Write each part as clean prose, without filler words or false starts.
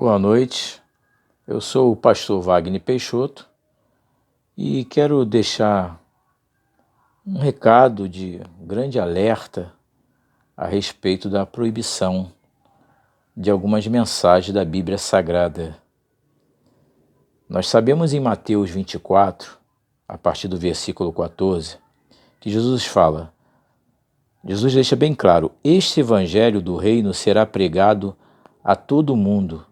Boa noite, eu sou o pastor Wagner Peixoto e quero deixar um recado de grande alerta a respeito da proibição de algumas mensagens da Bíblia Sagrada. Nós sabemos em Mateus 24, a partir do versículo 14, que Jesus deixa bem claro: este evangelho do reino será pregado a todo mundo,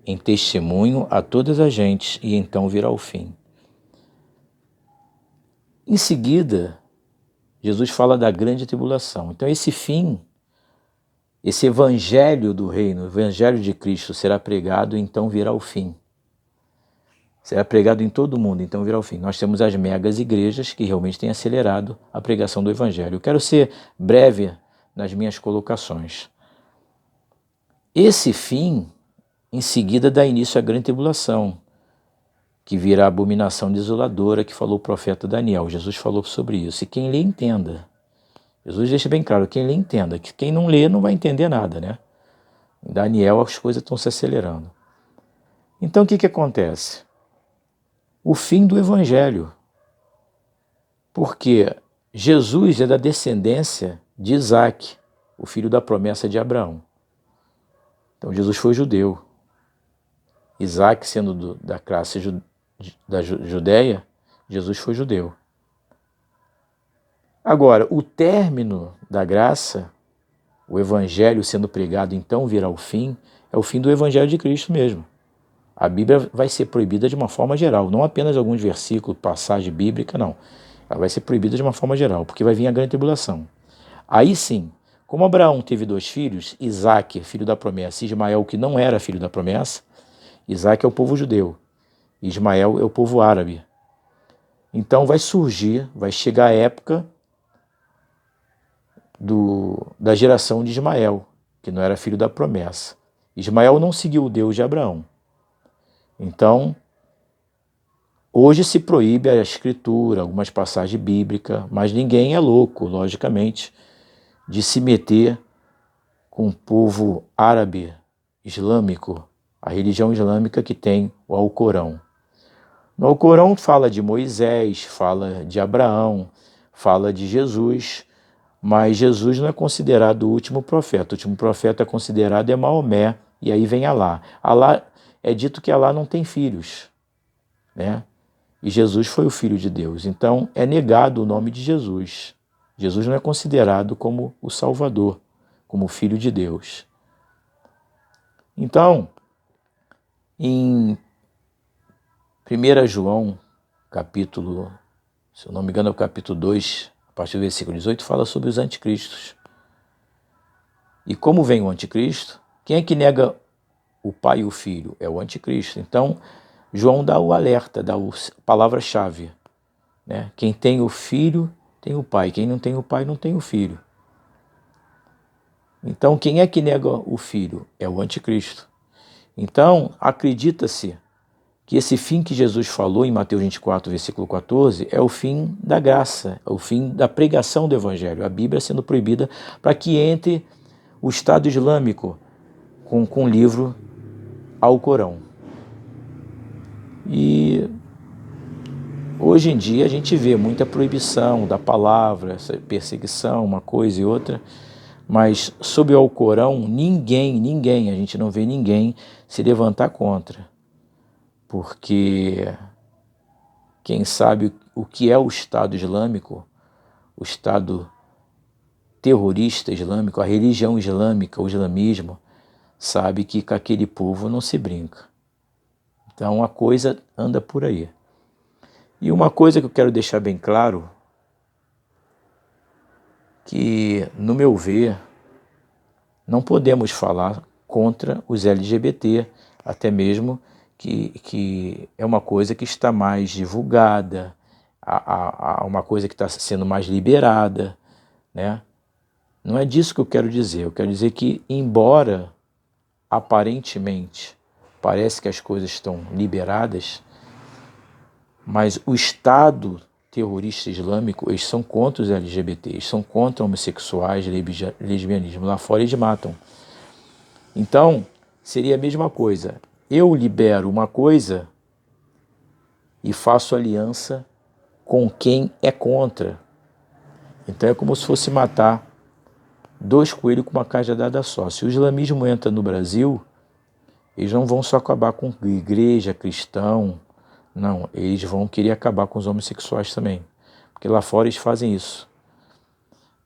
em testemunho a todas as gentes, e então virá o fim. Em seguida, Jesus fala da grande tribulação. Então esse fim, esse evangelho do reino, o evangelho de Cristo será pregado, então virá o fim. Será pregado em todo mundo, então virá o fim. Nós temos as megas igrejas que realmente têm acelerado a pregação do evangelho. Eu quero ser breve nas minhas colocações. Esse fim, em seguida, dá início à grande tribulação, que virá a abominação desoladora que falou o profeta Daniel. Jesus falou sobre isso. E quem lê, entenda. Jesus deixa bem claro, quem lê, entenda. Que quem não lê não vai entender nada, né? Em Daniel as coisas estão se acelerando. Então o que acontece? O fim do evangelho. Porque Jesus é da descendência de Isaac, o filho da promessa de Abraão. Então Jesus foi judeu. Isaac, sendo da classe da Judéia, Jesus foi judeu. Agora, o término da graça, o evangelho sendo pregado, então virá o fim, é o fim do evangelho de Cristo mesmo. A Bíblia vai ser proibida de uma forma geral, não apenas alguns versículos, passagem bíblica, não. Ela vai ser proibida de uma forma geral, porque vai vir a grande tribulação. Aí sim, como Abraão teve 2 filhos, Isaac, filho da promessa, e Ismael, que não era filho da promessa, Isaac é o povo judeu, Ismael é o povo árabe. Então vai chegar a época da geração de Ismael, que não era filho da promessa. Ismael não seguiu o Deus de Abraão. Então, hoje se proíbe a escritura, algumas passagens bíblicas, mas ninguém é louco, logicamente, de se meter com o povo árabe, islâmico, a religião islâmica que tem o Alcorão. No Alcorão fala de Moisés, fala de Abraão, fala de Jesus, mas Jesus não é considerado o último profeta. O último profeta considerado é Maomé, e aí vem Alá. Alá é dito que Alá não tem filhos, né? E Jesus foi o Filho de Deus. Então é negado o nome de Jesus. Jesus não é considerado como o Salvador, como o Filho de Deus. Então, em 1 João, capítulo, se eu não me engano é o capítulo 2, a partir do versículo 18, fala sobre os anticristos. E como vem o anticristo? Quem é que nega o pai e o filho? É o anticristo. Então, João dá o alerta, dá a palavra-chave, né? Quem tem o filho, tem o pai. Quem não tem o pai, não tem o filho. Então, quem é que nega o filho? É o anticristo. Então, acredita-se que esse fim que Jesus falou em Mateus 24, versículo 14, é o fim da graça, é o fim da pregação do evangelho, a Bíblia sendo proibida para que entre o Estado Islâmico com o livro Alcorão. E hoje em dia a gente vê muita proibição da palavra, essa perseguição, uma coisa e outra, mas sob o Alcorão ninguém, a gente não vê ninguém se levantar contra. Porque quem sabe o que é o Estado Islâmico, o Estado terrorista islâmico, a religião islâmica, o islamismo, sabe que com aquele povo não se brinca. Então a coisa anda por aí. E uma coisa que eu quero deixar bem claro, que no meu ver, não podemos falar contra os LGBT, até mesmo que é uma coisa que está mais divulgada, uma coisa que está sendo mais liberada, né? Não é disso que eu quero dizer. Eu quero dizer que, embora aparentemente parece que as coisas estão liberadas, mas o Estado terrorista islâmico, eles são contra os LGBT, eles são contra homossexuais, lesbianismo. Lá fora eles matam. Então, seria a mesma coisa. eu libero uma coisa e faço aliança com quem é contra. Então é como se fosse matar dois coelhos com uma cajadada só. Se o islamismo entra no Brasil, eles não vão só acabar com igreja, cristão, não, eles vão querer acabar com os homossexuais também, porque lá fora eles fazem isso.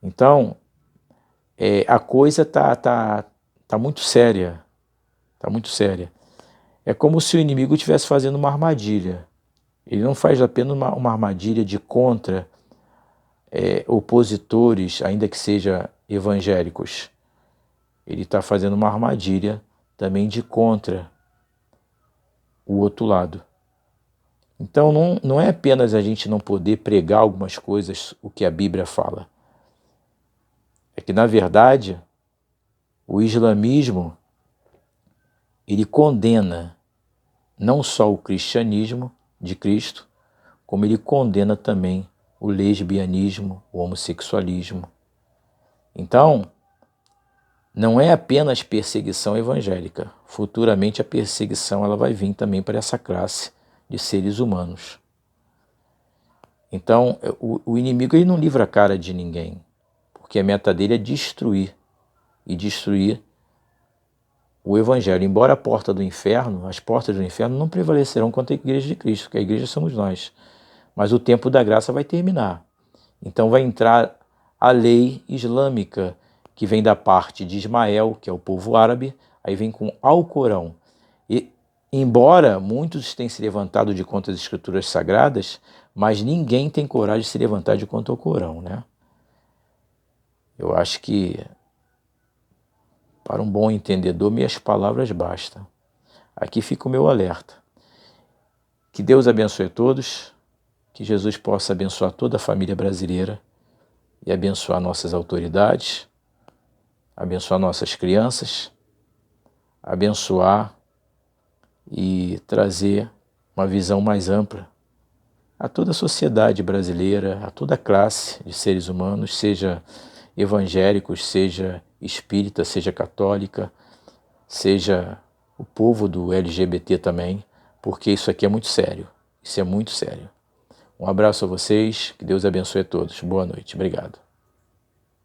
Então, a coisa tá muito séria, tá muito séria. É como se o inimigo estivesse fazendo uma armadilha. Ele não faz apenas uma armadilha de contra opositores, ainda que seja evangélicos. Ele está fazendo uma armadilha também de contra o outro lado. Então não é apenas a gente não poder pregar algumas coisas, o que a Bíblia fala. É que, na verdade, o islamismo, ele condena não só o cristianismo de Cristo, como ele condena também o lesbianismo, o homossexualismo. Então, não é apenas perseguição evangélica. Futuramente a perseguição ela vai vir também para essa classe de seres humanos. Então, o inimigo ele não livra a cara de ninguém, porque a meta dele é destruir, e destruir o evangelho. Embora as portas do inferno não prevalecerão contra a igreja de Cristo, porque a igreja somos nós. Mas o tempo da graça vai terminar. Então vai entrar a lei islâmica, que vem da parte de Ismael, que é o povo árabe, aí vem com Alcorão. E, embora muitos tenham se levantado de contra as escrituras sagradas, mas ninguém tem coragem de se levantar de contra o Corão, né? Eu acho que, para um bom entendedor, minhas palavras bastam. Aqui fica o meu alerta. Que Deus abençoe a todos, que Jesus possa abençoar toda a família brasileira e abençoar nossas autoridades, abençoar nossas crianças, abençoar e trazer uma visão mais ampla a toda a sociedade brasileira, a toda a classe de seres humanos, seja evangélicos, seja espírita, seja católica, seja o povo do LGBT também, porque isso aqui é muito sério, isso é muito sério. Um abraço a vocês, que Deus abençoe a todos. Boa noite, obrigado.